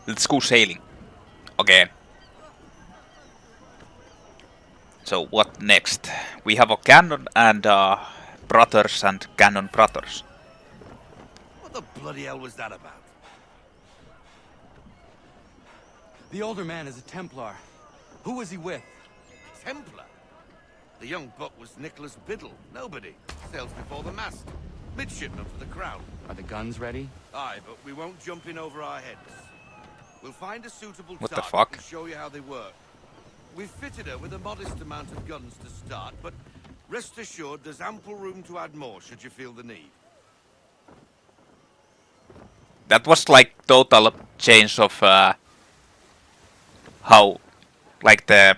Let's go sailing. Again. So what next? We have a cannon and brothers and cannon brothers. What the bloody hell was that about? The older man is a Templar. Who was he with? Templar? The young buck was Nicholas Biddle. Nobody. Sails before the mast. Midshipman for the crown. Are the guns ready? Aye, but we won't jump in over our heads. We'll find a suitable What the target fuck? and show you how they work. We've fitted her with a modest amount of guns to start, but rest assured there's ample room to add more should you feel the need. That was like total change of how, like the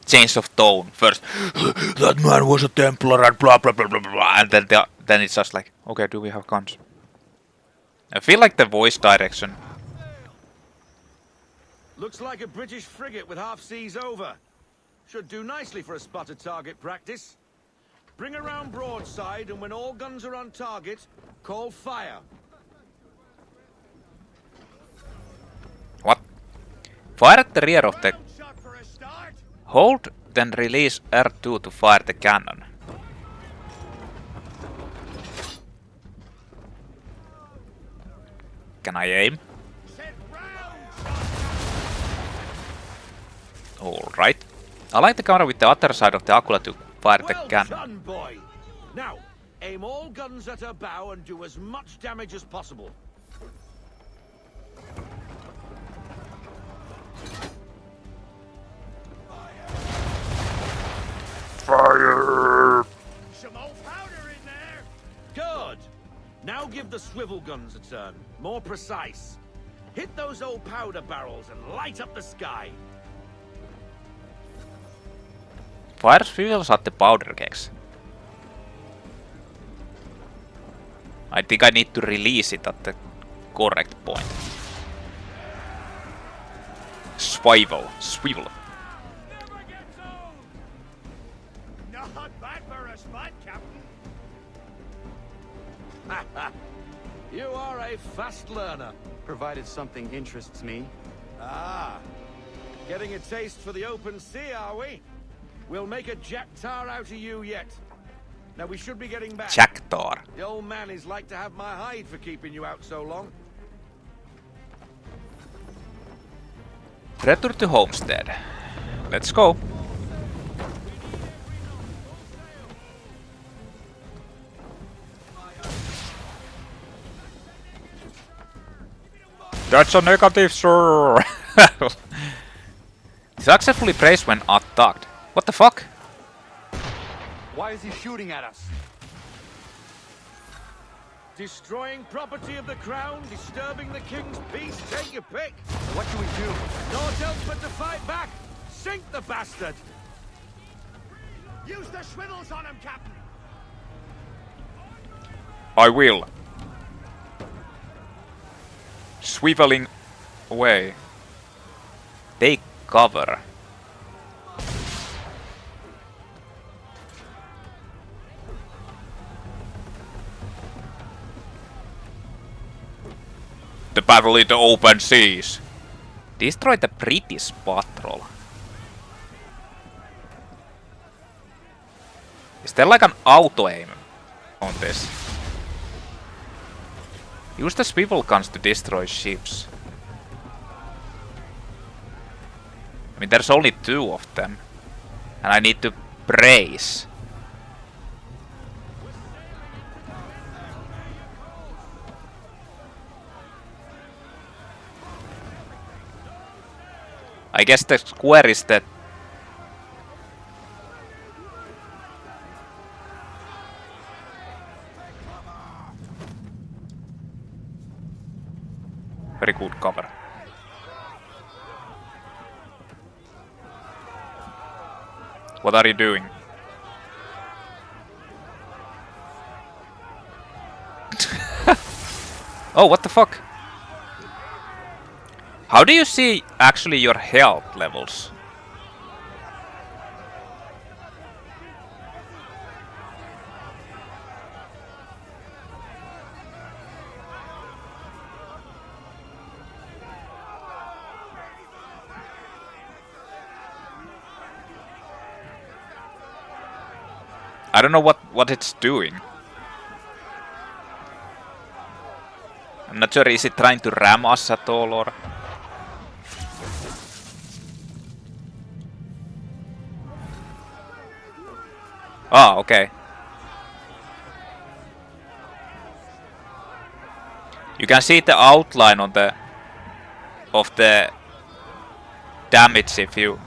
change of tone. First, that man was a Templar and blah blah blah blah blah, and then it's just like, okay, do we have guns? I feel like the voice direction. Looks like a British frigate with half seas over. Should do nicely for a spotted target practice. Bring around broadside, and when all guns are on target, call fire. What? Fire at the rear of the... Hold, then release R2 to fire the cannon. Can I aim? Alright. I like the camera with the other side of the Akula to fire the cannon. Done, boy. Now, aim all guns at her bow and do as much damage as possible. Fire! Some old powder in there. Good. Now give the swivel guns a turn. More precise. Hit those old powder barrels and light up the sky. Fire swivels at the powder kegs. I think I need to release it at the correct point. Swivel. Swivel. Not bad for a spot, Captain. You are a fast learner. Provided something interests me. Ah. Getting a taste for the open sea, are we? We'll make a Jack Tar out of you yet. Now we should be getting back. Jack Tar. The old man is like to have my hide for keeping you out so long. Return to Homestead. Let's go. That's a negative, sir. Successfully braced when attacked. What the fuck? Why is he shooting at us? Destroying property of the crown, disturbing the king's peace, take your pick. What do we do? Naught else but to fight back. Sink the bastard. Use the swivels on him, Captain. I will. Swiveling away. Take cover. The battle in the open seas. Destroy the British patrol. Is there like an auto aim on this? Use the swivel guns to destroy ships. I mean, there's only 2 of them. And I need to brace. I guess the square is the... Very good cover. What are you doing? Oh, what the fuck? How do you see actually your health levels? I don't know what it's doing. I'm not sure, is it trying to ram us at all or... Ah, okay. You can see the outline on the of the damage if you...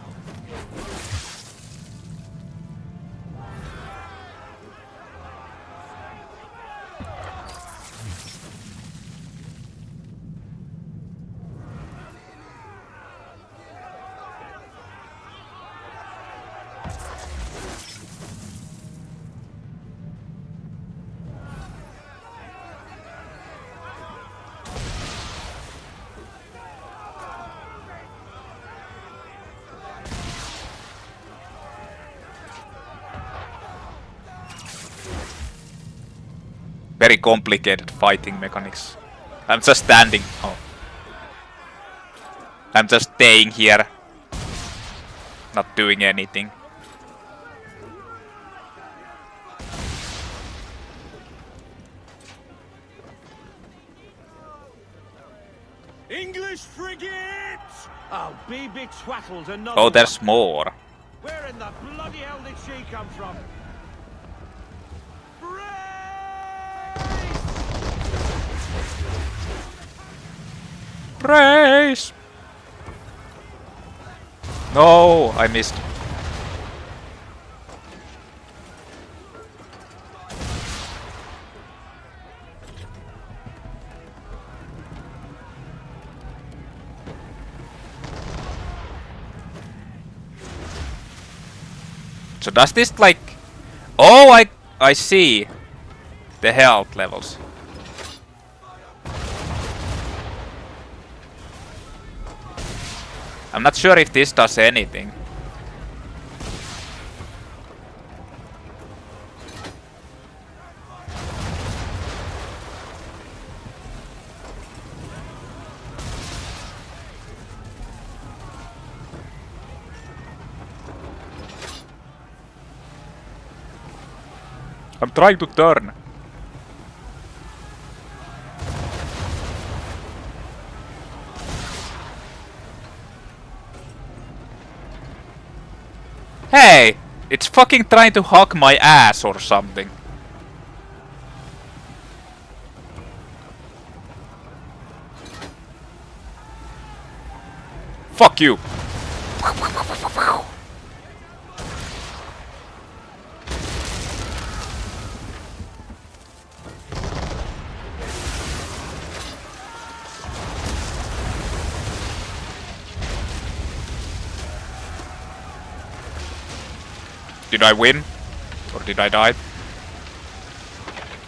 Very complicated fighting mechanics. I'm just standing. Oh. I'm just staying here. Not doing anything. English frigates! Oh, BB twaddled another Oh, there's more. Where in the bloody hell did she come from? Praise! No, I missed. So does this like... Oh, I see the health levels. I'm not sure if this does anything. I'm trying to turn. Hey! It's fucking trying to hug my ass or something. Fuck you! Did I win? Or did I die?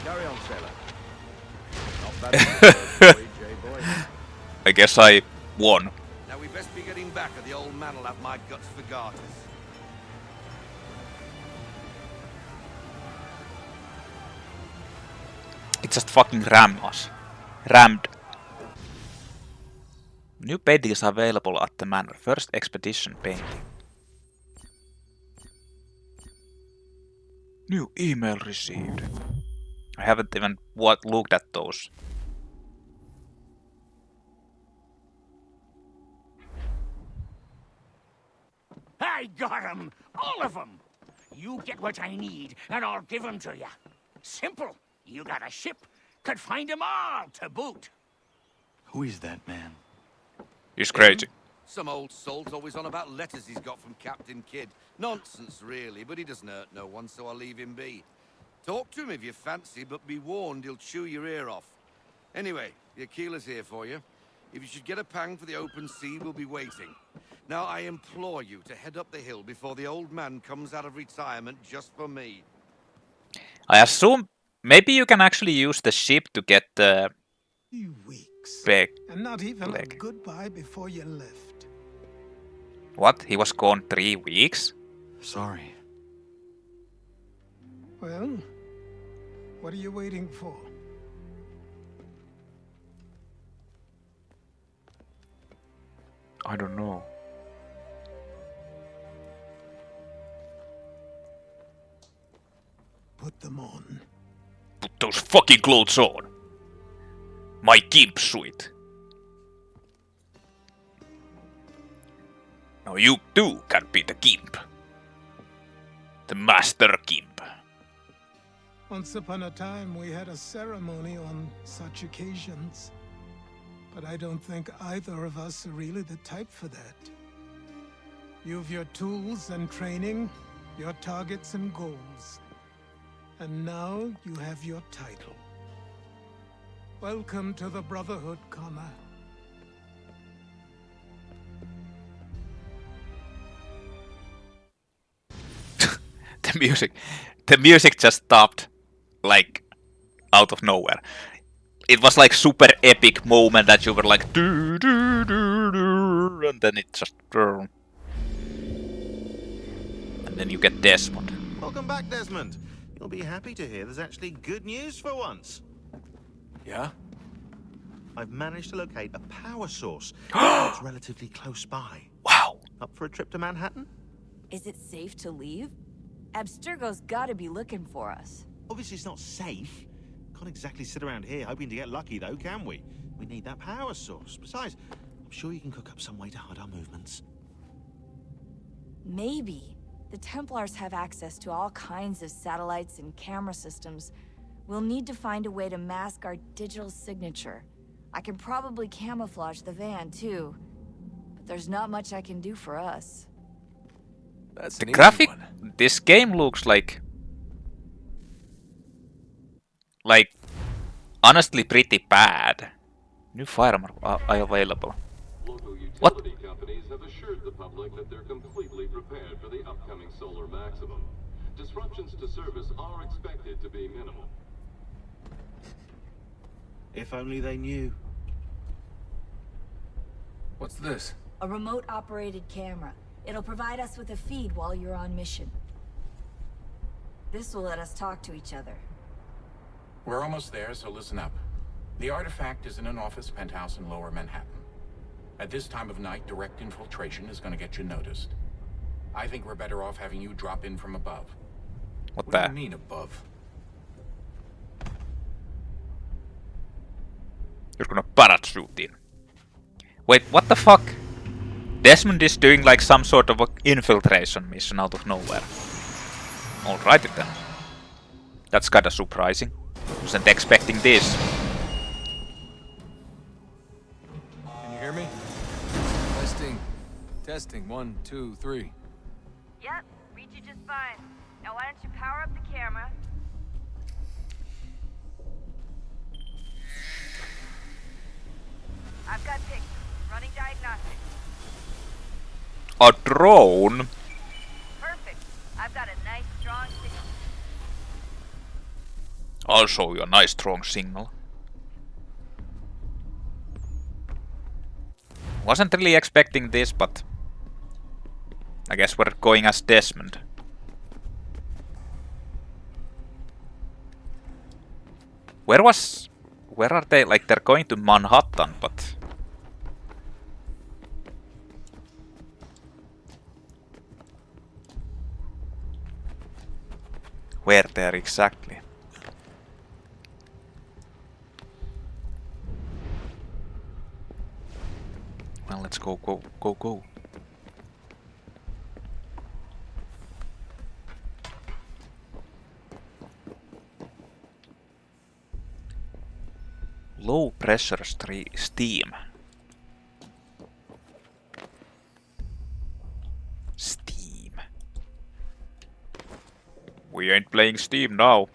Carry on, sailor. Not bad. Boy. I guess I won. Now we best be getting back, or the old man'll have my guts for garters. It just fucking rammed us. Rammed. New paintings available at the manor. First expedition painting. New email received. I haven't even looked at those. I got 'em! All of 'em! You get what I need, and I'll give 'em to you. Simple. You got a ship, could find 'em all to boot. Who is that man? He's crazy. Some old salt always on about letters he's got from Captain Kidd. Nonsense, really, but he doesn't hurt no one, so I'll leave him be. Talk to him if you fancy, but be warned he'll chew your ear off. Anyway, the Aquila's here for you. If you should get a pang for the open sea, we'll be waiting. Now, I implore you to head up the hill before the old man comes out of retirement just for me. I assume maybe you can actually use the ship to get the 2 weeks. PEG And not even leg. a goodbye before you left. What? He was gone 3 weeks? Sorry. Well, what are you waiting for? I don't know. them on. Put those fucking clothes on. My gimp suit. Now you too can be the gimp. The master gimp. Once upon a time, we had a ceremony on such occasions. But I don't think either of us are really the type for that. You've your tools and training, your targets and goals. And now you have your title. Welcome to the Brotherhood, Connor. The music just stopped, like, out of nowhere. It was like super epic moment that you were like do do do do, and then it just and then you get Desmond. Welcome back, Desmond. You'll be happy to hear there's actually good news for once. Yeah? I've managed to locate a power source that's relatively close by. Wow. Up for a trip to Manhattan? Is it safe to leave? Abstergo's gotta be looking for us. Obviously it's not safe. Can't exactly sit around here hoping to get lucky though, can we? We need that power source. Besides, I'm sure you can cook up some way to hide our movements. Maybe. The Templars have access to all kinds of satellites and camera systems. We'll need to find a way to mask our digital signature. I can probably camouflage the van too. But there's not much I can do for us. That's The an easy graphic, one. this game looks like honestly pretty bad. New firearm are available. Local What? utility companies have assured the public that they're completely prepared for the upcoming solar maximum. Disruptions to service are expected to be minimal. If only they knew. What's this? A remote-operated camera. It'll provide us with a feed while you're on mission. This will let us talk to each other. We're almost there, so listen up. The artifact is in an office penthouse in Lower Manhattan. At this time of night, direct infiltration is going to get you noticed. I think we're better off having you drop in from above. What What do you the? mean above? You're gonna parachute in. Wait, what the fuck? Desmond is doing like some sort of a infiltration mission out of nowhere. Alrighty then. That's kinda surprising. Wasn't expecting this. Can you hear me? Testing. Testing. 1, 2, 3. Yep, read you just fine. Now why don't you power up the camera? I've got pictures. Running diagnostics. A drone? Perfect. I've got a nice strong signal. I'll show you a nice strong signal. Wasn't really expecting this, but I guess we're going as Desmond. Where are they? Like, they're going to Manhattan, but where there exactly? Well, let's go. Low pressure steam. Steam. We ain't playing Steam now.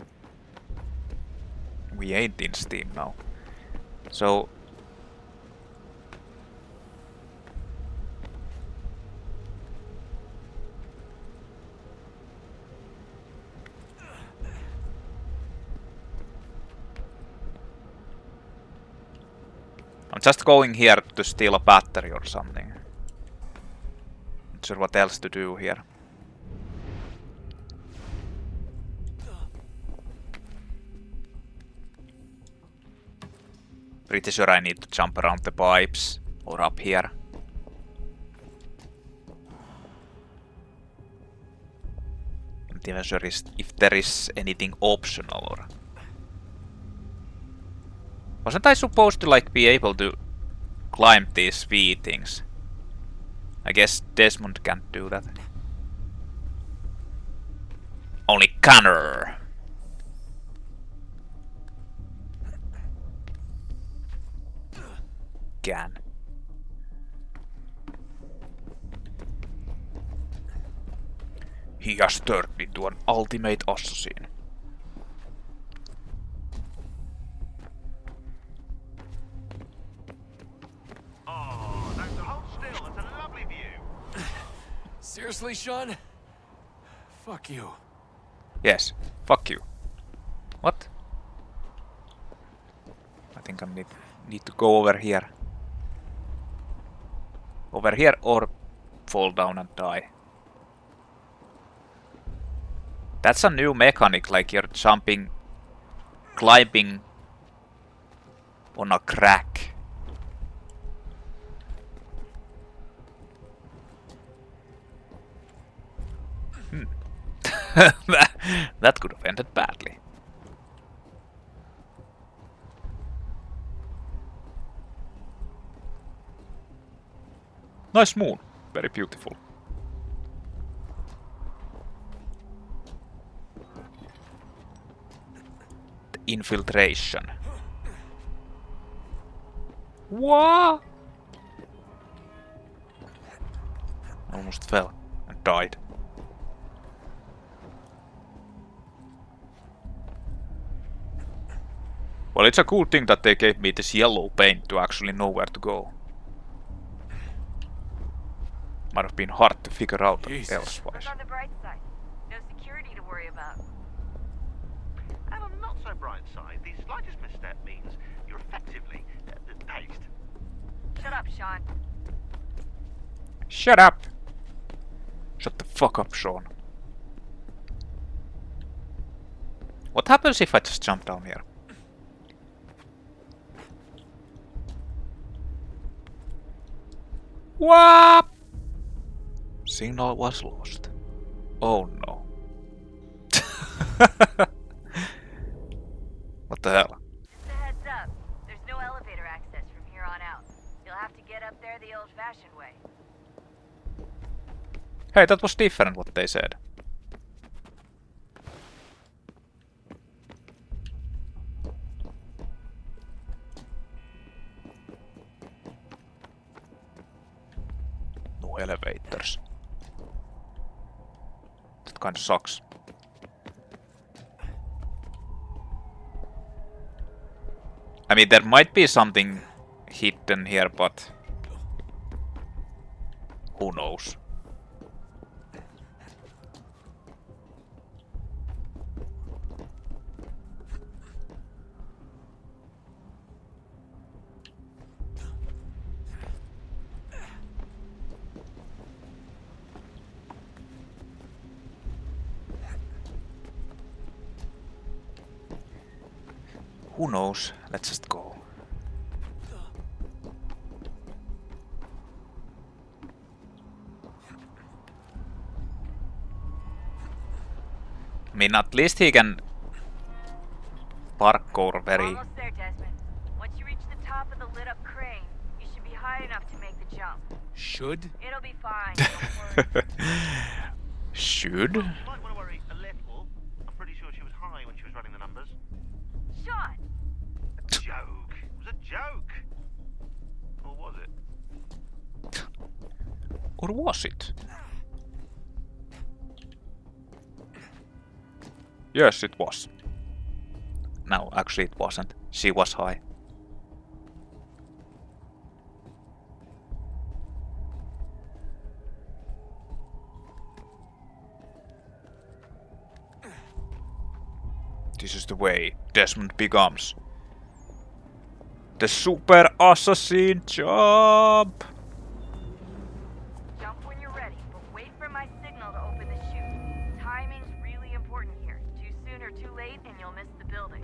We ain't in Steam now. So I'm just going here to steal a battery or something. Not sure what else to do here. Pretty sure I need to jump around the pipes or up here. Not even sure if there is anything optional or... Wasn't I supposed to like be able to climb these V things? I guess Desmond can't do that. Only Connor can. He has turned into an ultimate assassin. Oh, that's hold still. It's a lovely view. Seriously, Sean? Fuck you. Yes, fuck you. What? I think I need to go over here. Over here or fall down and die. That's a new mechanic, like you're jumping, climbing on a crack. That could have ended badly. Nice moon, very beautiful. The infiltration. What? Almost fell and died. Well, it's a cool thing that they gave me this yellow paint to actually know where to go. Might have been hard to figure out elsewise. Look on the bright side. No security to worry about. And on the not so bright side, the slightest misstep means you're effectively paced. Shut up, Sean. Shut up! Shut the fuck up, Sean. What happens if I just jump down here? What? Signal was lost. Oh no. What the hell? Just a heads up. There's no elevator access from here on out. You'll have to get up there the old-fashioned way. Hey, that was different what they said. No elevators. That kind of sucks. I mean, there might be something hidden here, but who knows? Who knows? Let's just go. I mean, at least he can parkour very... Almost there, Desmond. Once you reach the top of the lit-up crane, you should be high enough to make the jump. Should? It'll be fine, don't worry. Should? You might want to worry a little. I'm pretty sure she was high when she was running the numbers. Sean! Joke. It was a joke. Or was it? Or was it? Yes, it was. No, actually it wasn't. She was high. This is the way Desmond becomes the super assassin job. Jump when you're ready, but wait for my signal to open the chute. Timing's really important here. Too soon or too late, and you'll miss the building.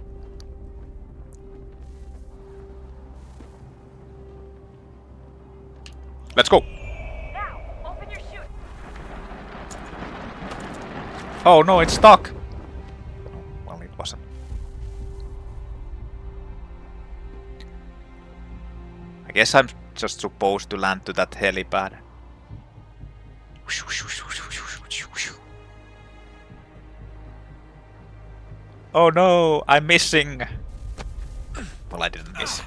Let's go. Now, open your chute. Oh no, it's stuck! Well, it wasn't. I guess I'm just supposed to land to that helipad. Oh no, I'm missing! Well, I didn't miss.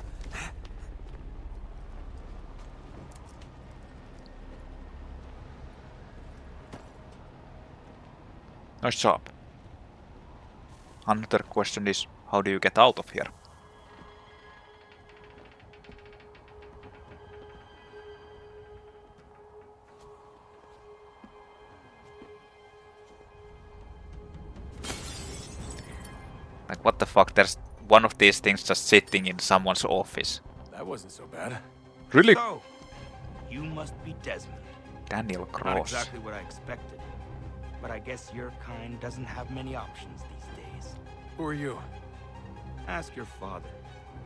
Nice job. Another question is, how do you get out of here? Like, what the fuck? There's one of these things just sitting in someone's office. That wasn't so bad. Really? So, you must be Desmond. Daniel Not Cross. exactly what I expected. But I guess your kind doesn't have many options these days. Who are you? Ask your father.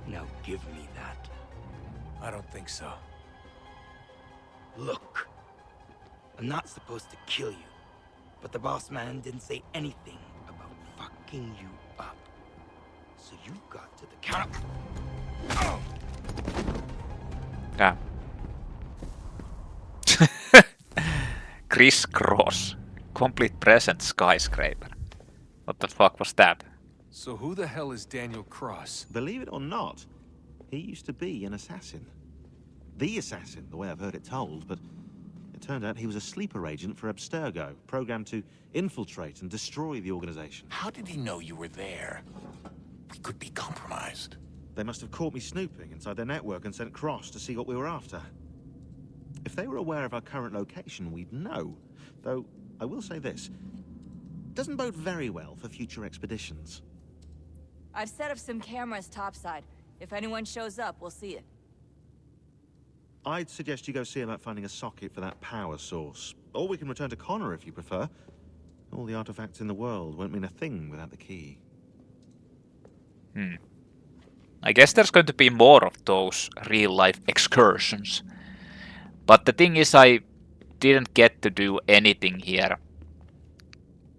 Now give me that. I don't think so. Look. I'm not supposed to kill you. But the boss man didn't say anything about fucking you up. So you've got to the counter. Oh. Damn. Chris Cross. Complete present skyscraper. What the fuck was that? So who the hell is Daniel Cross? Believe it or not, he used to be an assassin. The assassin, the way I've heard it told, but it turned out he was a sleeper agent for Abstergo, programmed to infiltrate and destroy the organization. How did he know you were there? We could be compromised. They must have caught me snooping inside their network and sent Cross to see what we were after. If they were aware of our current location, we'd know. Though, I will say this. Doesn't bode very well for future expeditions. I've set up some cameras topside. If anyone shows up, we'll see it. I'd suggest you go see about finding a socket for that power source. Or we can return to Connor if you prefer. All the artifacts in the world won't mean a thing without the key. I guess there's going to be more of those real-life excursions. But the thing is, I didn't get to do anything here.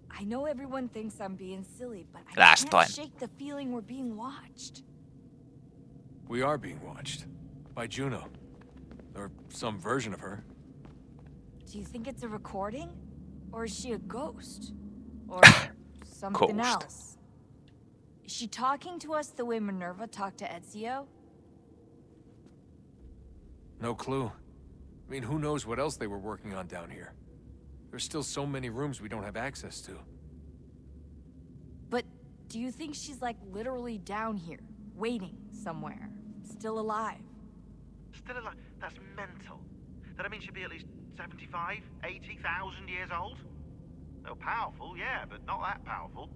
I know everyone thinks I'm being silly, but I Last can't time. shake the feeling we're being watched. We are being watched. By Juno. Or some version of her. Do you think it's a recording? Or is she a ghost? Or something Ghost. else? Is she talking to us the way Minerva talked to Ezio? No clue. I mean, who knows what else they were working on down here? There's still so many rooms we don't have access to. But do you think she's like literally down here, waiting somewhere, still alive? Still alive? That's mental. That means she'd be at least 75, 80,000 years old? Oh, powerful, yeah, but not that powerful.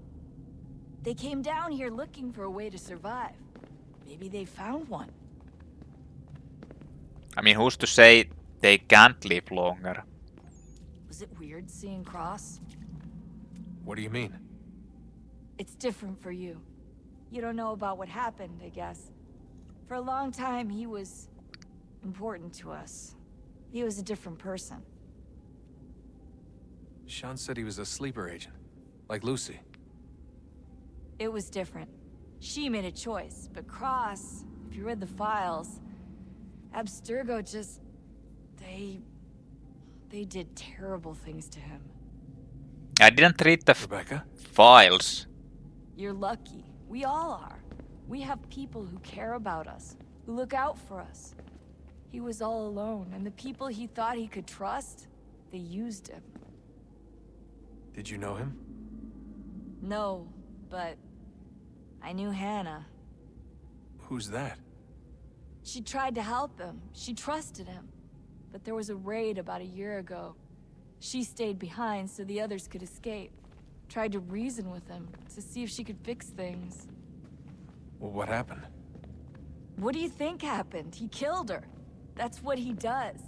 They came down here looking for a way to survive. Maybe they found one. I mean, who's to say they can't live longer? Was it weird seeing Cross? What do you mean? It's different for you. You don't know about what happened, I guess. For a long time, he was important to us. He was a different person. Sean said he was a sleeper agent. Like Lucy. It was different. She made a choice, but Cross, if you read the files, Abstergo just... They did terrible things to him. I didn't read the Rebecca? files. You're lucky. We all are. We have people who care about us, who look out for us. He was all alone, and the people he thought he could trust, they used him. Did you know him? No, but I knew Hannah. Who's that? She tried to help him. She trusted him. But there was a raid about a year ago. She stayed behind so the others could escape. Tried to reason with him to see if she could fix things. Well, what happened? What do you think happened? He killed her. That's what he does.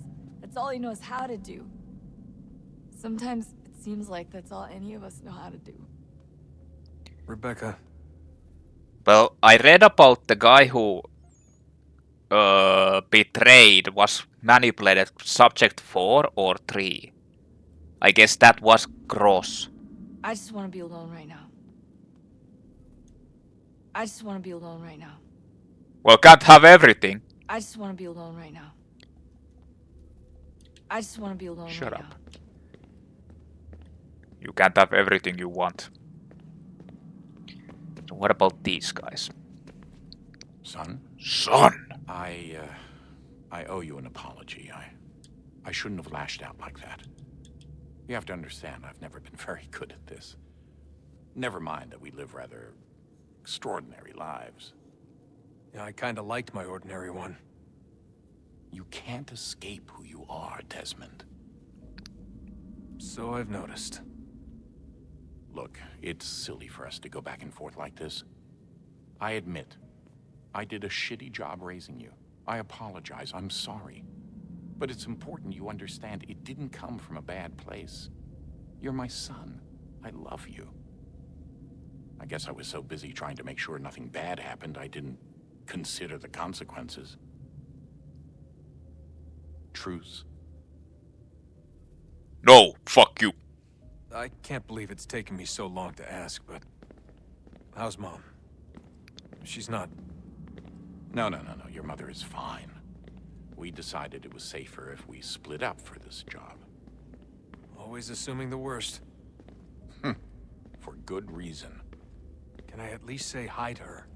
That's all he knows how to do. Sometimes it seems like that's all any of us know how to do. Rebecca. Well, I read about the guy who betrayed was manipulated subject 4 or 3. I guess that was Cross. I just want to be alone right now. I just want to be alone right now. Well, can't have everything. I just want to be alone right now. I just want to be alone Shut right up. now. You can't have everything you want. So what about these guys? Son, Son! I owe you an apology. I shouldn't have lashed out like that. You have to understand, I've never been very good at this. Never mind that we live rather extraordinary lives. Yeah, I kinda liked my ordinary one. You can't escape who you are, Desmond. So I've noticed. Look, it's silly for us to go back and forth like this. I admit, I did a shitty job raising you. I apologize, I'm sorry. But it's important you understand it didn't come from a bad place. You're my son. I love you. I guess I was so busy trying to make sure nothing bad happened, I didn't consider the consequences. Truce. No, fuck you. I can't believe it's taken me so long to ask, but... how's Mom? She's not... No. Your mother is fine. We decided it was safer if we split up for this job. Always assuming the worst. For good reason. Can I at least say hi to her?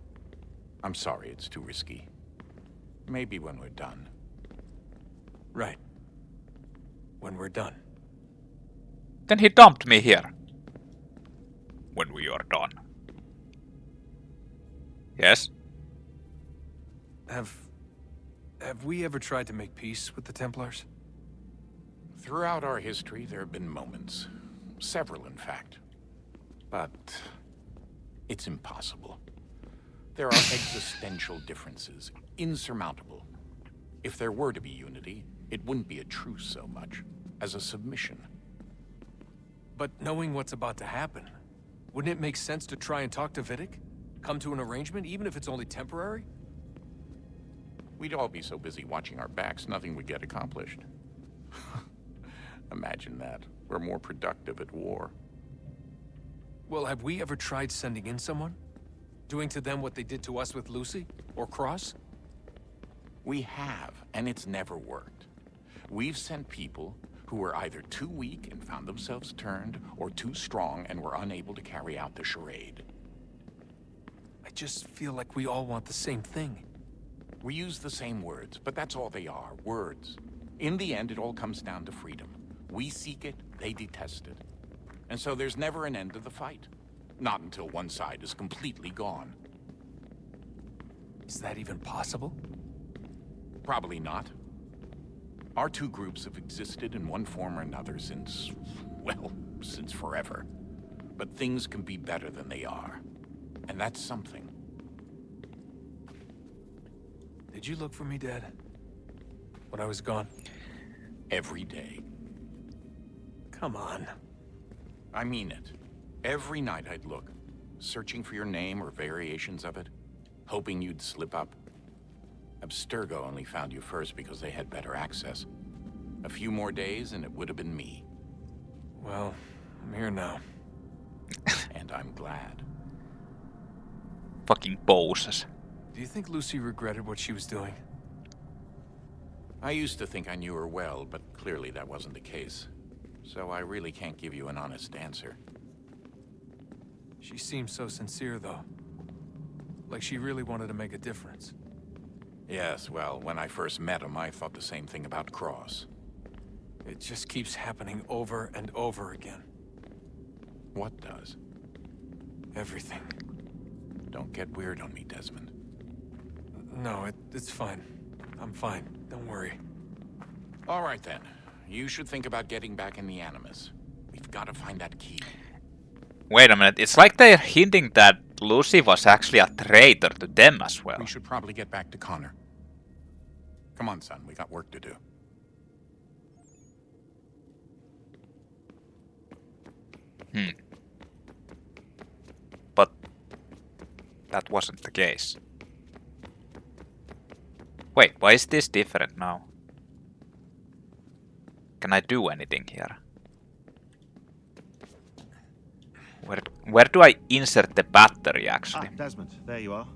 I'm sorry, it's too risky. Maybe when we're done. Right. When we're done. Then he dumped me here. When we are done. Yes? Have we ever tried to make peace with the Templars? Throughout our history, there have been moments. Several, in fact. But... it's impossible. There are existential differences, insurmountable. If there were to be unity, it wouldn't be a truce so much as a submission. But knowing what's about to happen, wouldn't it make sense to try and talk to Vidic? Come to an arrangement, even if it's only temporary? We'd all be so busy watching our backs, nothing would get accomplished. Imagine that. We're more productive at war. Well, have we ever tried sending in someone? Doing to them what they did to us with Lucy? Or Cross? We have, and it's never worked. We've sent people who were either too weak and found themselves turned, or too strong and were unable to carry out the charade. I just feel like we all want the same thing. We use the same words, but that's all they are, words. In the end, it all comes down to freedom. We seek it, they detest it. And so there's never an end to the fight. Not until one side is completely gone. Is that even possible? Probably not. Our two groups have existed in one form or another since, well, since forever. But things can be better than they are. And that's something. Did you look for me, Dad? When I was gone? Every day. Come on. I mean it. Every night I'd look, searching for your name or variations of it, hoping you'd slip up. Abstergo only found you first because they had better access. A few more days and it would have been me. Well, I'm here now. And I'm glad. Fucking poses. Do you think Lucy regretted what she was doing? I used to think I knew her well, but clearly that wasn't the case. So I really can't give you an honest answer. She seemed so sincere, though. Like she really wanted to make a difference. Yes, well, when I first met him, I thought the same thing about Cross. It just keeps happening over and over again. What does? Everything. Don't get weird on me, Desmond. No, it's fine. I'm fine. Don't worry. All right, then. You should think about getting back in the Animus. We've got to find that key. Wait a minute, it's like they're hinting that Lucy was actually a traitor to them as well. We should probably get back to Connor. Come on, son. We got work to do. But that wasn't the case. Wait, why is this different now? Can I do anything here? Where do I insert the battery, actually? Ah, Desmond, there you are.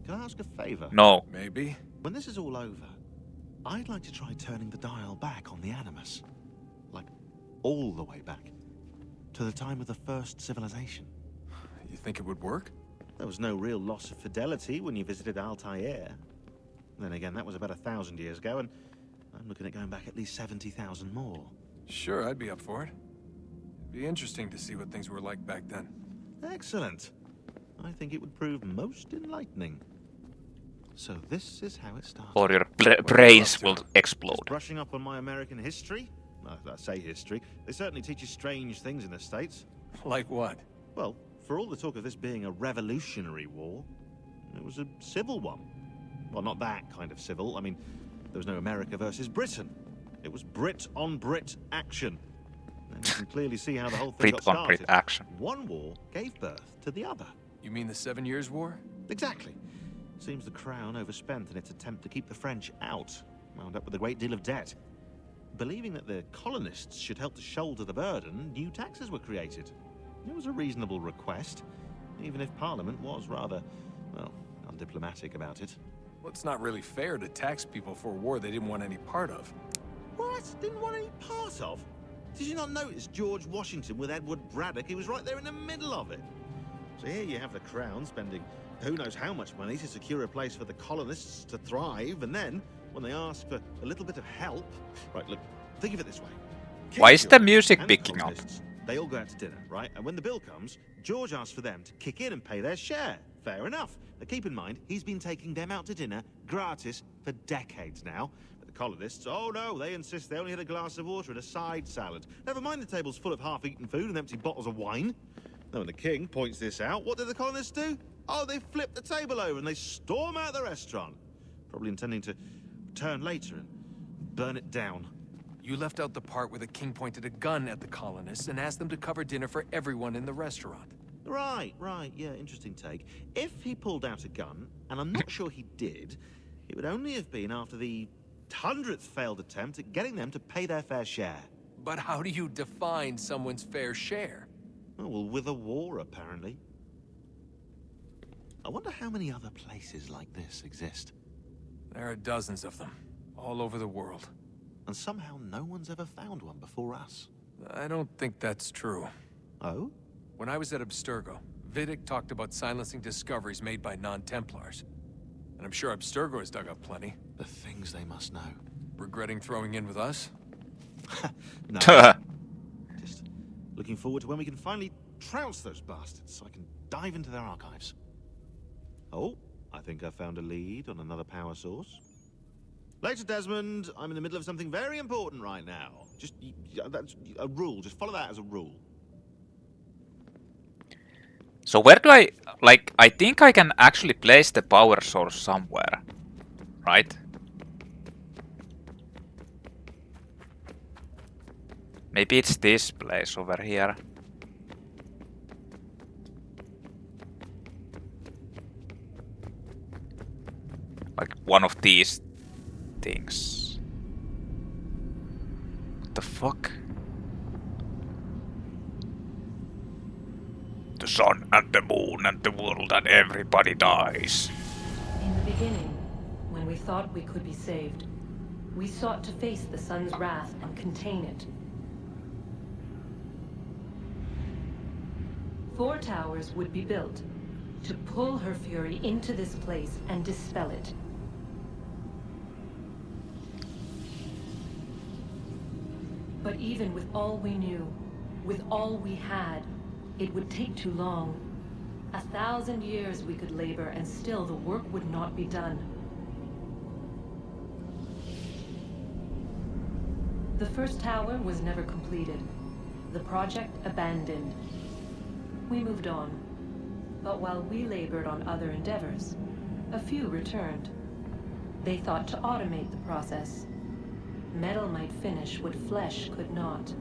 Can I ask a favor? No. Maybe. When this is all over, I'd like to try turning the dial back on the Animus. Like, all the way back. To the time of the first civilization. You think it would work? There was no real loss of fidelity when you visited Altair. Then again, that was about 1,000 years ago, and I'm looking at going back at least 70,000 more. Sure, I'd be up for it. It'd be interesting to see what things were like back then. Excellent. I think it would prove most enlightening. So this is how it started. Or your brains will explode. Just brushing up on my American history? I say history. They certainly teach you strange things in the States. Like what? Well, for all the talk of this being a revolutionary war, it was a civil one. Well, not that kind of civil. I mean, there was no America versus Britain. It was Brit on Brit action. And you can clearly see how the whole thing got Brit on Brit started. action. One war gave birth to the other. You mean the 7 Years' War? Exactly. Seems the Crown overspent in its attempt to keep the French out, wound up with a great deal of debt. Believing that the colonists should help to shoulder the burden, new taxes were created. It was a reasonable request, even if Parliament was rather, well, undiplomatic about it. Well, it's not really fair to tax people for a war they didn't want any part of. What? Didn't want any part of? Did you not notice George Washington with Edward Braddock? He was right there in the middle of it. So here you have the Crown spending who knows how much money to secure a place for the colonists to thrive, and then, when they ask for a little bit of help... Right, look, think of it this way. Why is the King music and the picking up? colonists, they all go out to dinner, right? And when the bill comes, George asks for them to kick in and pay their share. Fair enough. But keep in mind, he's been taking them out to dinner gratis for decades now. But the colonists, oh no, they insist they only had a glass of water and a side salad. Never mind the table's full of half-eaten food and empty bottles of wine. Now when the king points this out, what do the colonists do? Oh, they flip the table over and they storm out the restaurant. Probably intending to return later and burn it down. You left out the part where the king pointed a gun at the colonists and asked them to cover dinner for everyone in the restaurant. Right, yeah, interesting take. If he pulled out a gun, and I'm not sure he did, it would only have been after the 100th failed attempt at getting them to pay their fair share. But how do you define someone's fair share? Oh, well, with a war, apparently. I wonder how many other places like this exist. There are dozens of them, all over the world. And somehow no one's ever found one before us. I don't think that's true. Oh? When I was at Abstergo, Vidic talked about silencing discoveries made by non-Templars. And I'm sure Abstergo has dug up plenty. The things they must know. Regretting throwing in with us? No. Just looking forward to when we can finally trounce those bastards so I can dive into their archives. Oh, I think I found a lead on another power source. Later, Desmond. I'm in the middle of something very important right now. Just, that's a rule. Just follow that as a rule. So where do I... Like, I think I can actually place the power source somewhere. Right? Maybe it's this place over here. Like one of these things. What the fuck? The sun and the moon and the world and everybody dies. In the beginning, when we thought we could be saved, we sought to face the sun's wrath and contain it. 4 towers would be built to pull her fury into this place and dispel it. But even with all we knew, with all we had, it would take too long. 1,000 years we could labor and still the work would not be done. The first tower was never completed. The project abandoned. We moved on. But while we labored on other endeavors, a few returned. They thought to automate the process. Metal might finish what flesh could not.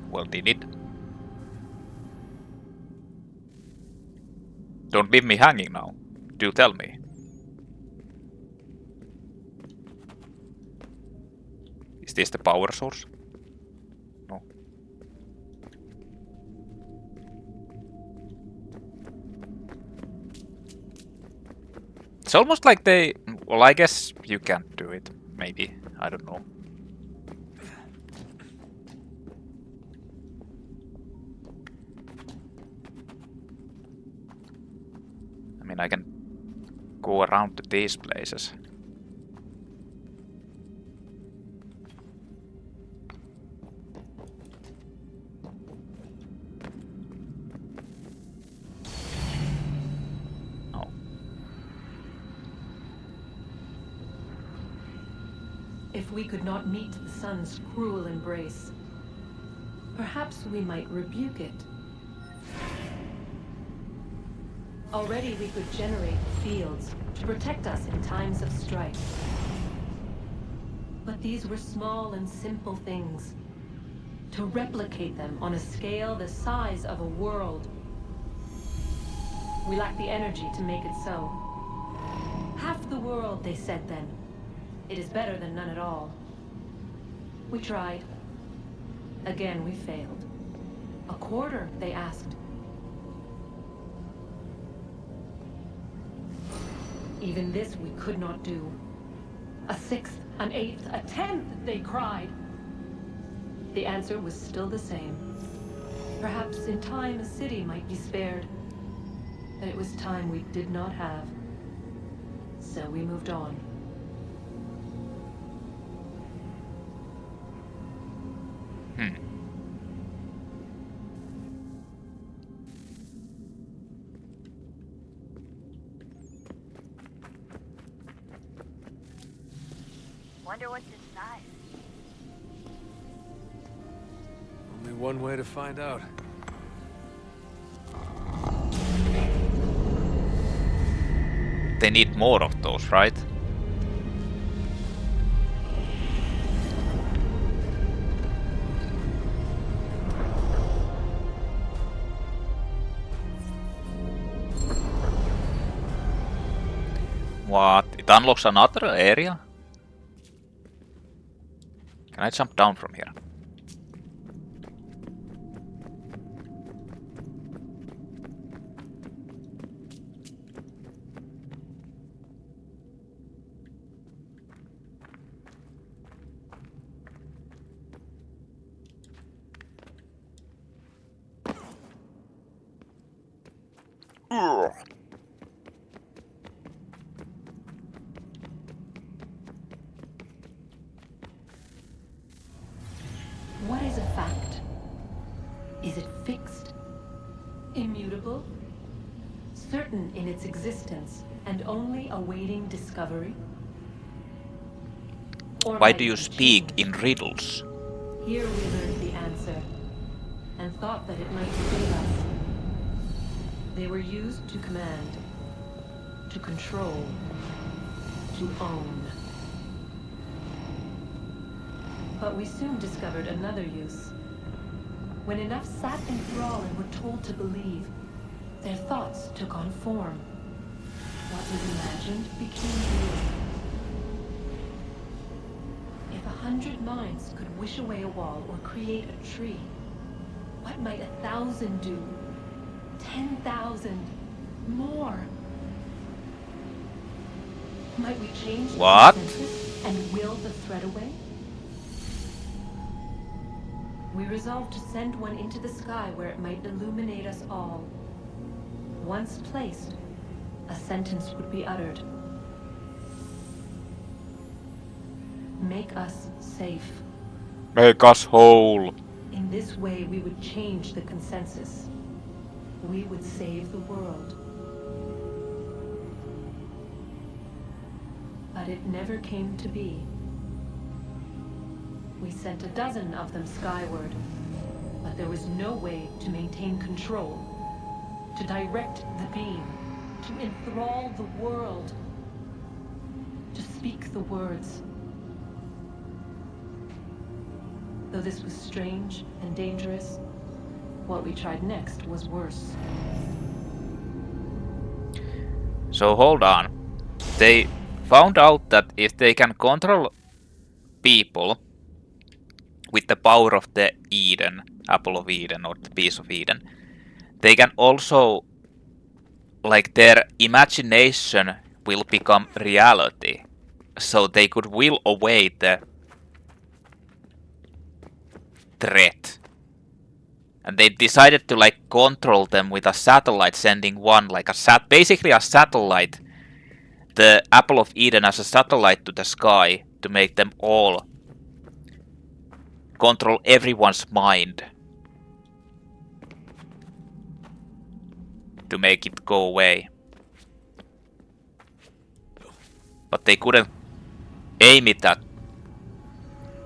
Well, did it? Don't leave me hanging now. Do tell me. Is this the power source? No. It's almost like they... Well, I guess you can't do it. Maybe. I don't know. I mean, I can go around to these places. Oh. If we could not meet the sun's cruel embrace, perhaps we might rebuke it. Already we could generate fields to protect us in times of strife. But these were small and simple things. To replicate them on a scale the size of a world. We lack the energy to make it so. Half the world, they said then. It is better than none at all. We tried. Again, we failed. A quarter, they asked. Even this we could not do. A sixth, an eighth, a tenth, they cried. The answer was still the same. Perhaps in time a city might be spared. But it was time we did not have. So we moved on. Wonder what's inside. Only one way to find out. They need more of those, right? What? It unlocks another area? Can I jump down from here? Ugh. What is a fact? Is it fixed? Immutable? Certain in its existence and only awaiting discovery? Or Why might do you it speak change? in riddles? Here we learned the answer, and thought that it might save us. They were used to command, to control, to own. But we soon discovered another use. When enough sat in thrall and were told to believe, their thoughts took on form. What was imagined became real. If 100 minds could wish away a wall or create a tree, what might 1,000 do? 10,000? More? Might we change the What? consensus and will the thread away? We resolved to send one into the sky where it might illuminate us all. Once placed, a sentence would be uttered. Make us safe. Make us whole. In this way, we would change the consensus. We would save the world. But it never came to be. We sent a dozen of them skyward, but there was no way to maintain control, to direct the beam, to enthrall the world, to speak the words. Though this was strange and dangerous, what we tried next was worse. So hold on. They found out that if they can control people with the power of the Eden, Apple of Eden or the Piece of Eden, they can also, like, their imagination will become reality. So they could will away the threat. And they decided to like control them with a satellite, sending one, like basically a satellite, the Apple of Eden as a satellite to the sky to make them all control everyone's mind. To make it go away. But they couldn't aim it at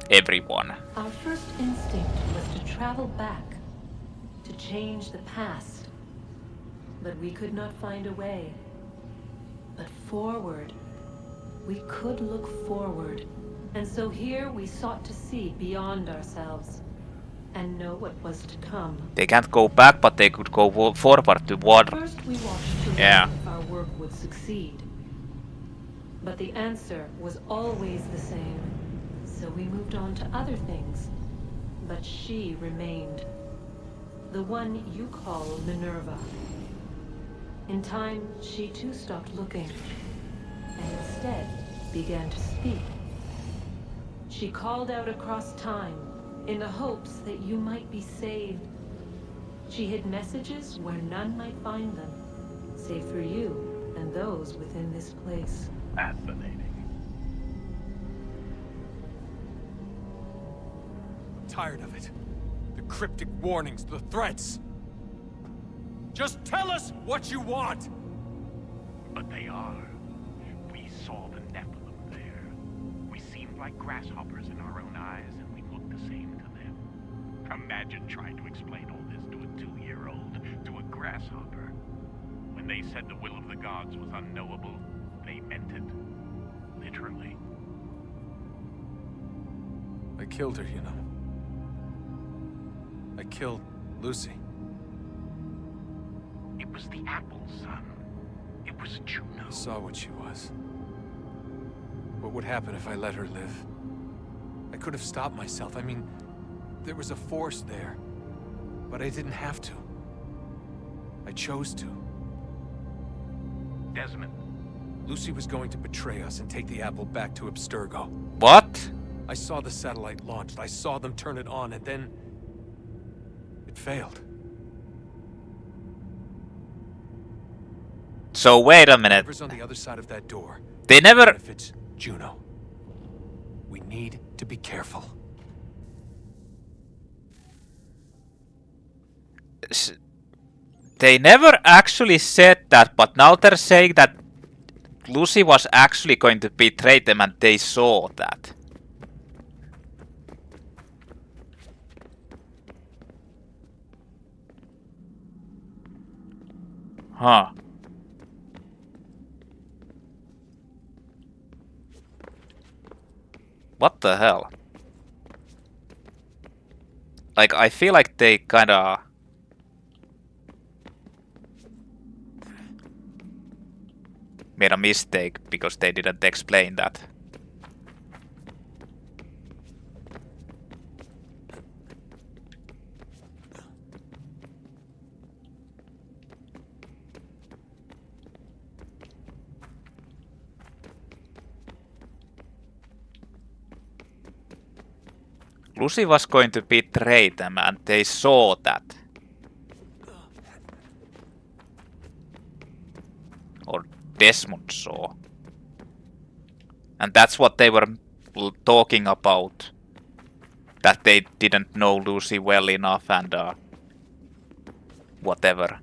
everyone. Our first instinct was to travel back, to change the past. But we could not find a way. But forward. We could look forward. And so here we sought to see beyond ourselves. And know what was to come. They can't go back, but they could go forward toward. First we watched to yeah. learn if our work would succeed. But the answer was always the same. So we moved on to other things. But she remained. The one you call Minerva. In time, she too stopped looking. And instead began to speak. She called out across time, in the hopes that you might be saved. She hid messages where none might find them, save for you and those within this place. Fascinating. I'm tired of it. The cryptic warnings, the threats. Just tell us what you want! But they are. We saw the Nephilim there. We seemed like grasshoppers in our own eyes, and we looked the same to them. Imagine trying to explain all this to a 2-year-old, to a grasshopper. When they said the will of the gods was unknowable, they meant it. Literally. I killed her, you know. I killed Lucy. It was the apple, son. It was Juno. I saw what she was. What would happen if I let her live? I could have stopped myself. I mean, there was a force there. But I didn't have to. I chose to. Desmond. Lucy was going to betray us and take the apple back to Abstergo. What? I saw the satellite launched. I saw them turn it on, and then... it failed. So wait a minute. Whoever's on the other side of that door. They never... If it's Juno. We need to be careful. They never actually said that, but now they're saying that Lucy was actually going to betray them and they saw that. Huh. What the hell? Like, I feel like they kinda... made a mistake because they didn't explain that. Lucy was going to betray them and they saw that. Or Desmond saw. And that's what they were talking about. That they didn't know Lucy well enough and whatever.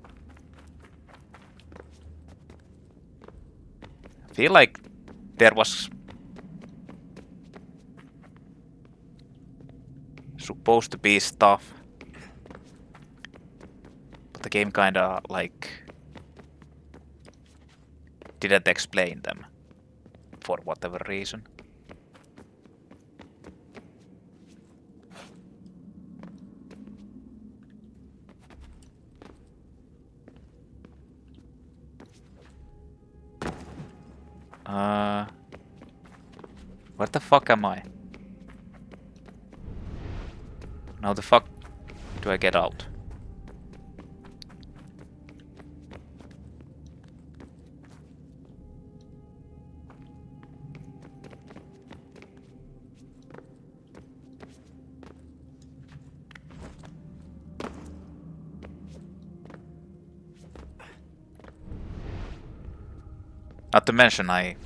I feel like there was supposed to be stuff, but the game kinda like didn't explain them for whatever reason. Where the fuck am I? How the fuck do I get out? Not to mention I...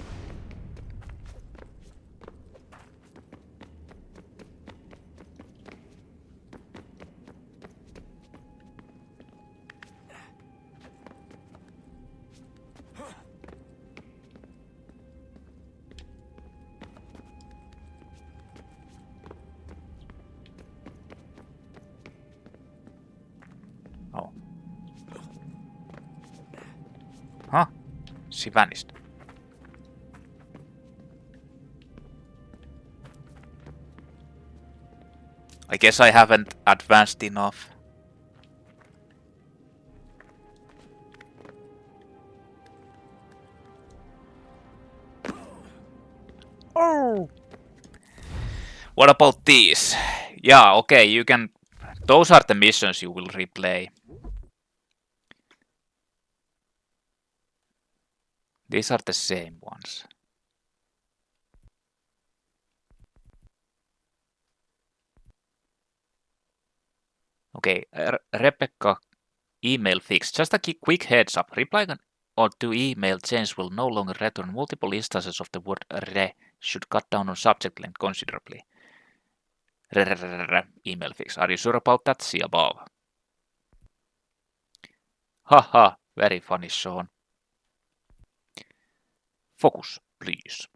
Oh. Huh? She vanished. I guess I haven't advanced enough. Oh! What about these? Yeah, okay, you can... Those are the missions you will replay. These are the same ones. Okay, Rebecca email fix. Just a quick heads up. Replying or to email change will no longer return multiple instances of the word re. Should cut down on subject length considerably. Email fix. Are you sure about that? See above. Haha, very funny, Sean. Focus, please.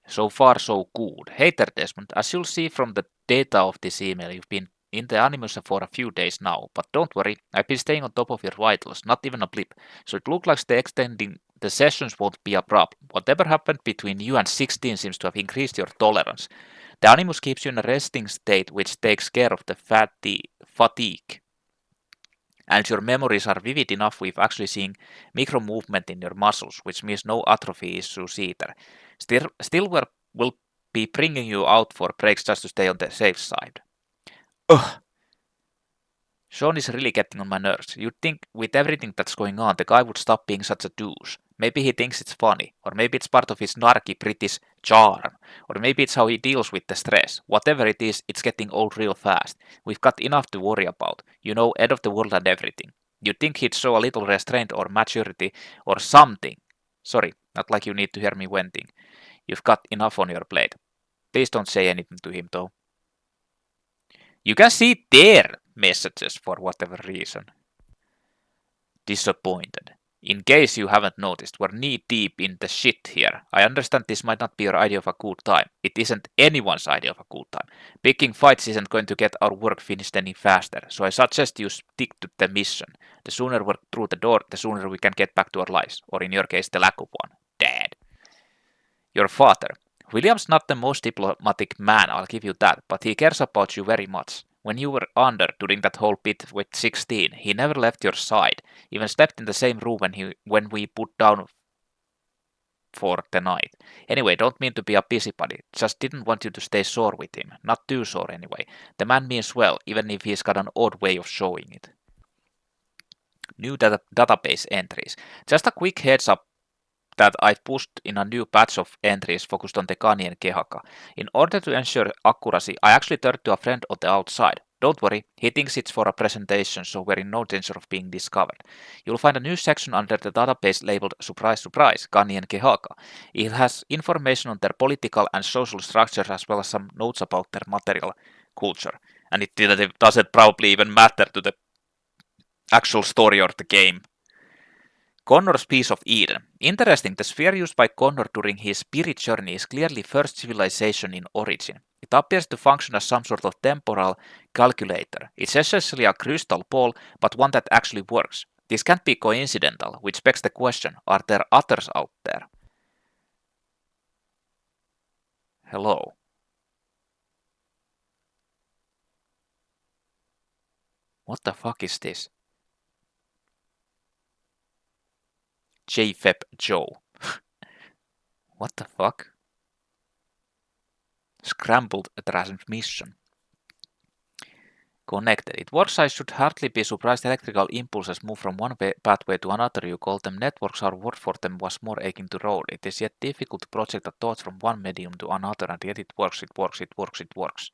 So far, so good. Hey there, Desmond. As you'll see from the data of this email, you've been in the Animus for a few days now, but don't worry, I've been staying on top of your vitals, not even a blip, so it looks like the extending the sessions won't be a problem. Whatever happened between you and 16 seems to have increased your tolerance. The Animus keeps you in a resting state, which takes care of the fatigue. And your memories are vivid enough with actually seeing micro movement in your muscles, which means no atrophy issues either. Still we'll be bringing you out for breaks just to stay on the safe side. Ugh. Sean is really getting on my nerves. You'd think with everything that's going on, the guy would stop being such a douche. Maybe he thinks it's funny, or maybe it's part of his snarky British charm, or maybe it's how he deals with the stress. Whatever it is, it's getting old real fast. We've got enough to worry about. You know, end of the world and everything. You'd think he'd show a little restraint or maturity or something. Sorry, not like you need to hear me venting. You've got enough on your plate. Please don't say anything to him, though. You can see their messages for whatever reason. Disappointed. In case you haven't noticed, we're knee-deep in the shit here. I understand this might not be your idea of a good time. It isn't anyone's idea of a good time. Picking fights isn't going to get our work finished any faster, so I suggest you stick to the mission. The sooner we're through the door, the sooner we can get back to our lives, or in your case, the lack of one. Dad. Your father. William's not the most diplomatic man, I'll give you that, but he cares about you very much. When you were under during that whole bit with 16, he never left your side, even slept in the same room when we put down for the night. Anyway, don't mean to be a busybody, just didn't want you to stay sore with him. Not too sore anyway. The man means well, even if he's got an odd way of showing it. New database entries. Just a quick heads up that I've pushed in a new batch of entries focused on the Kani and Kehaka. In order to ensure accuracy, I actually turned to a friend on the outside. Don't worry, he thinks it's for a presentation, so we're in no danger of being discovered. You'll find a new section under the database labeled Surprise Surprise, Kani and Kehaka. It has information on their political and social structure as well as some notes about their material culture. And it doesn't probably even matter to the actual story or the game. Connor's Piece of Eden. Interesting, the sphere used by Connor during his spirit journey is clearly first civilization in origin. It appears to function as some sort of temporal calculator. It's essentially a crystal ball, but one that actually works. This can't be coincidental, which begs the question, are there others out there? Hello. What the fuck is this? JFEP Joe. What the fuck? Scrambled transmission. connected. It works. I should hardly be surprised electrical impulses move from one pathway to another. You call them networks. Our word for them was more aching to roll. It is yet difficult to project a thought from one medium to another, and yet it works, it works, it works, it works.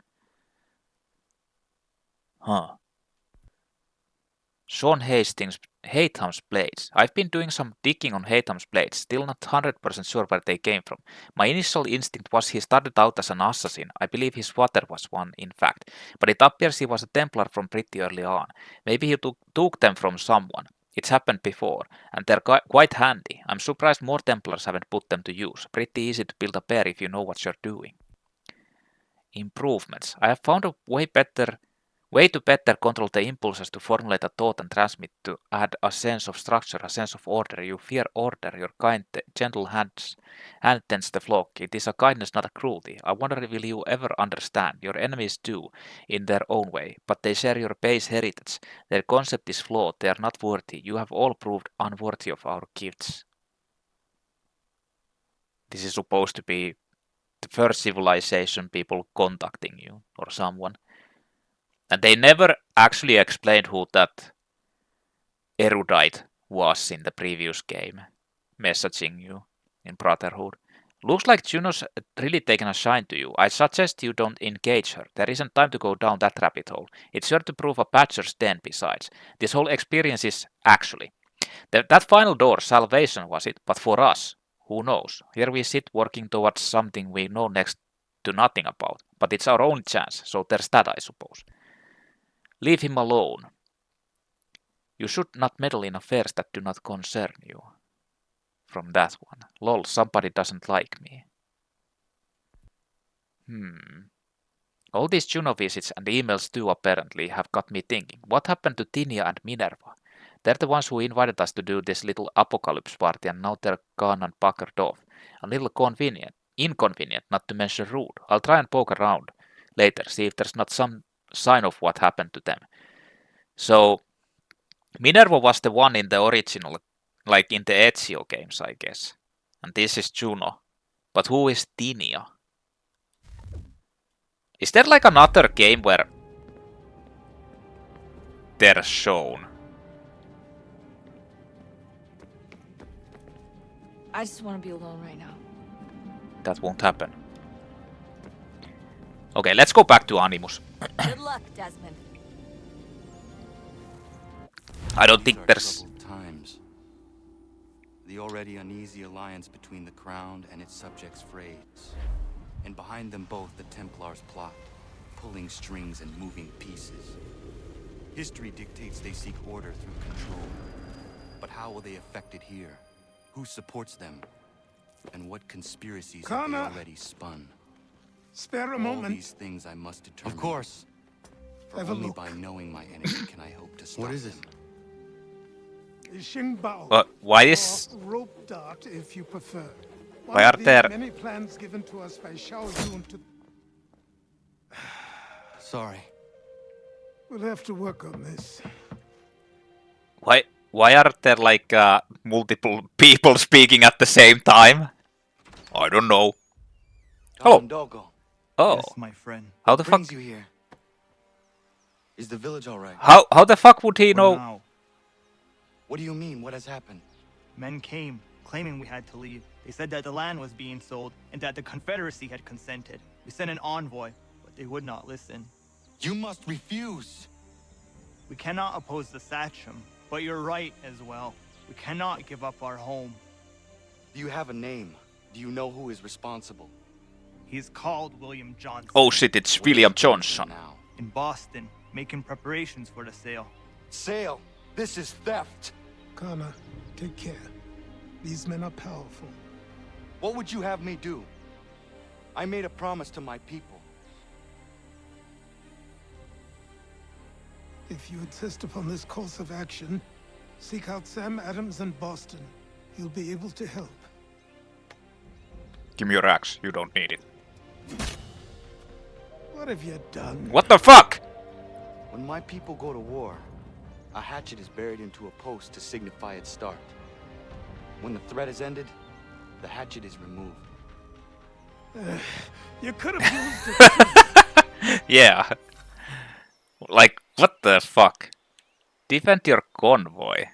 Huh. Sean Hatham's blades. I've been doing some digging on Hatham's blades, still not 100% sure where they came from. My initial instinct was he started out as an assassin. I believe his father was one, in fact. But it appears he was a Templar from pretty early on. Maybe he took them from someone. It's happened before, and they're quite handy. I'm surprised more Templars haven't put them to use. Pretty easy to build a pair if you know what you're doing. Improvements. I have found a way to better control the impulses to formulate a thought and transmit to add a sense of structure, a sense of order. You fear order, your kind, gentle hand tends the flock. It is a kindness, not a cruelty. I wonder will you ever understand. Your enemies do, in their own way, but they share your base heritage. Their concept is flawed, they are not worthy. You have all proved unworthy of our gifts. This is supposed to be the first civilization people contacting you, or someone. And they never actually explained who that erudite was in the previous game, messaging you in Brotherhood. Looks like Juno's really taken a shine to you. I suggest you don't engage her. There isn't time to go down that rabbit hole. It's sure to prove a Badger's den besides. This whole experience is actually. That final door, salvation was it, but for us, who knows? Here we sit working towards something we know next to nothing about. But it's our own chance, so there's that, I suppose. Leave him alone. You should not meddle in affairs that do not concern you. From that one. Lol, somebody doesn't like me. All these Juno visits and emails too apparently have got me thinking. What happened to Tinia and Minerva? They're the ones who invited us to do this little apocalypse party and now they're gone and buggered off. A little inconvenient, not to mention rude. I'll try and poke around later, see if there's not some sign of what happened to them. So, Minerva was the one in the original, like in the Ezio games, I guess. And this is Juno. But who is Tinia? Is there like another game where they're shown? I just want to be alone right now. That won't happen. Okay, let's go back to Animus. Good luck, Desmond. I don't think there's... times. The already uneasy alliance between the Crown and its subjects Forage. And behind them both the Templars plot, pulling strings and moving pieces. History dictates they seek order through control. But how will they affect it here? Who supports them? And what conspiracies have they already spun? Spare a moment. All these things I must determine. Of course. For only by knowing my enemy can I hope to stop What is it? Why is... rope dart, if you prefer. Why are there... Many plans given to us by Shao Yun to... Sorry. We'll have to work on this. Why are there like multiple people speaking at the same time? I don't know. Hello. Oh. Yes, my friend. How the fuck? You here? Is the village all right? How the fuck would he know? Now. What do you mean? What has happened? Men came, claiming we had to leave. They said that the land was being sold and that the Confederacy had consented. We sent an envoy, but they would not listen. You must refuse. We cannot oppose the Sachem, but you're right as well. We cannot give up our home. Do you have a name? Do you know who is responsible? He's called William Johnson. Oh shit, it's William Johnson. In Boston, making preparations for the sale. Sale? This is theft. Kana, take care. These men are powerful. What would you have me do? I made a promise to my people. If you insist upon this course of action, seek out Sam Adams in Boston. He'll be able to help. Give me your axe. You don't need it. What have you done? What the fuck? When my people go to war, a hatchet is buried into a post to signify its start. When the threat is ended, the hatchet is removed. You could have used it. Yeah. Like, what the fuck? Defend your convoy.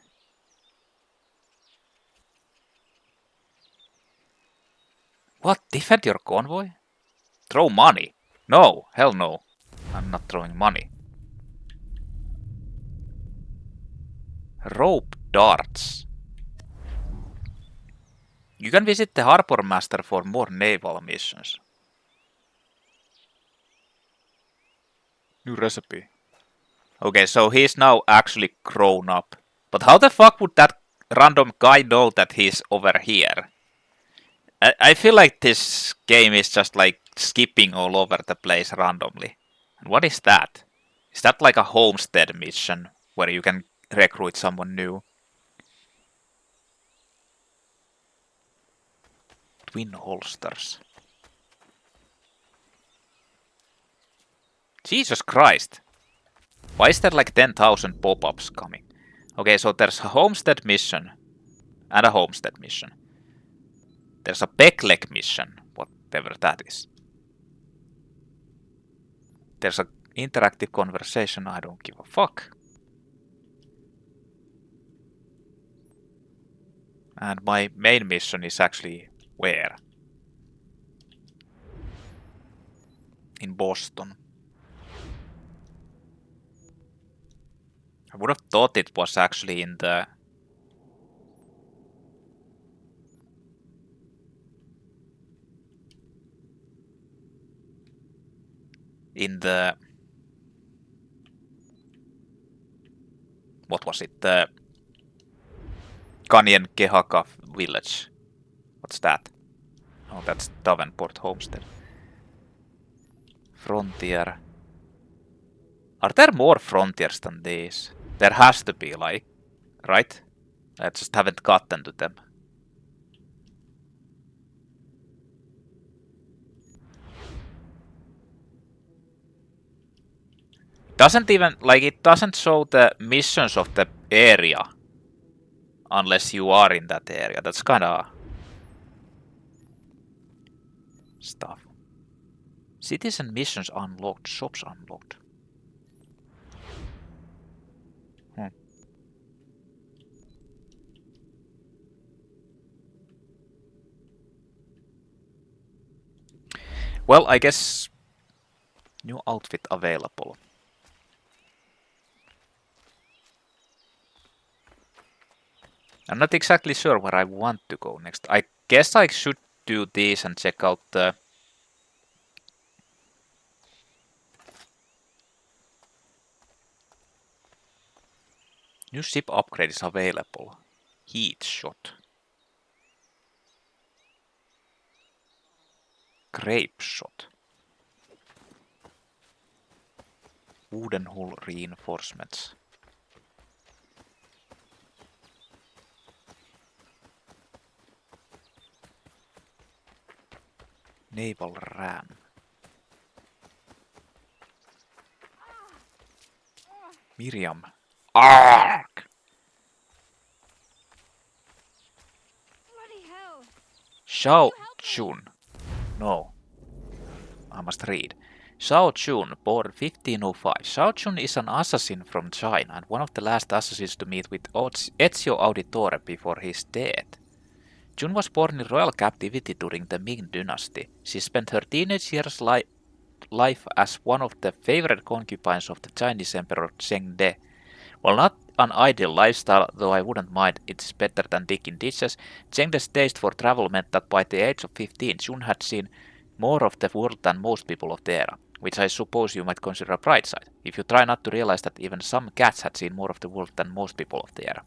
What? Defend your convoy? Throw money? No, hell no. I'm not throwing money. Rope darts. You can visit the Harbor Master for more naval missions. New recipe. Okay, so he's now actually grown up. But how the fuck would that random guy know that he's over here? I feel like this game is just like skipping all over the place randomly. And what is that? Is that like a homestead mission where you can recruit someone new? Twin holsters. Jesus Christ. Why is there like 10,000 pop-ups coming? Okay, so there's a homestead mission and a homestead mission. There's a PEG LEG mission, whatever that is. There's an interactive conversation, I don't give a fuck. And my main mission is actually where? In Boston. I would have thought it was actually in the... What was it? The Kanyen Kehaka village. What's that? Oh, that's Davenport Homestead. Frontier. Are there more frontiers than these? There has to be, like, right? I just haven't gotten to them. Doesn't even, like, it doesn't show the missions of the area unless you are in that area. That's kinda stuff. Citizen missions unlocked, shops unlocked. Well, I guess new outfit available. I'm not exactly sure where I want to go next. I guess I should do this and check out the new ship upgrade is available. Heat shot. Grape shot. Wooden hull reinforcements. Naval ram. Miriam. Ark! Bloody hell. Xiao Chun. No. I must read. Xiao Chun, born 1505. Xiao Chun is an assassin from China and one of the last assassins to meet with Ezio Auditore before his death. Chun was born in royal captivity during the Ming dynasty. She spent her teenage years life as one of the favorite concubines of the Chinese Emperor Cheng De. While not an ideal lifestyle, though I wouldn't mind, it's better than digging ditches, Cheng De's taste for travel meant that by the age of 15, Chun had seen more of the world than most people of the era, which I suppose you might consider a bright side, if you try not to realize that even some cats had seen more of the world than most people of the era.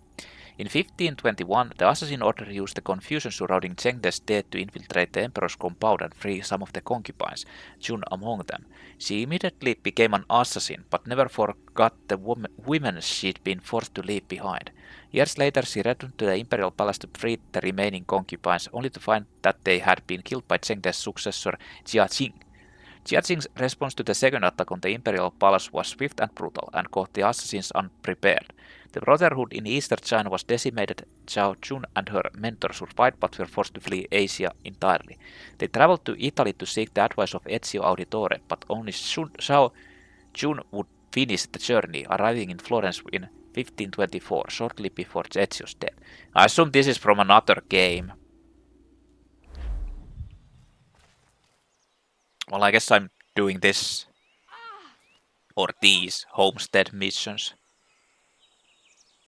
In 1521, the assassin order used the confusion surrounding Cheng De's death to infiltrate the emperor's compound and free some of the concubines, Chun among them. She immediately became an assassin, but never forgot the women she'd been forced to leave behind. Years later, she returned to the imperial palace to free the remaining concubines, only to find that they had been killed by Cheng De's successor, Jia Qing. Jia Qing's response to the second attack on the imperial palace was swift and brutal, and caught the assassins unprepared. The Brotherhood in eastern China was decimated. Xiao Chun and her mentor survived but were forced to flee Asia entirely. They traveled to Italy to seek the advice of Ezio Auditore, but only Xiao Chun would finished the journey, arriving in Florence in 1524, shortly before Ezio's death. I assume this is from another game. Well, I guess I'm doing this or these homestead missions.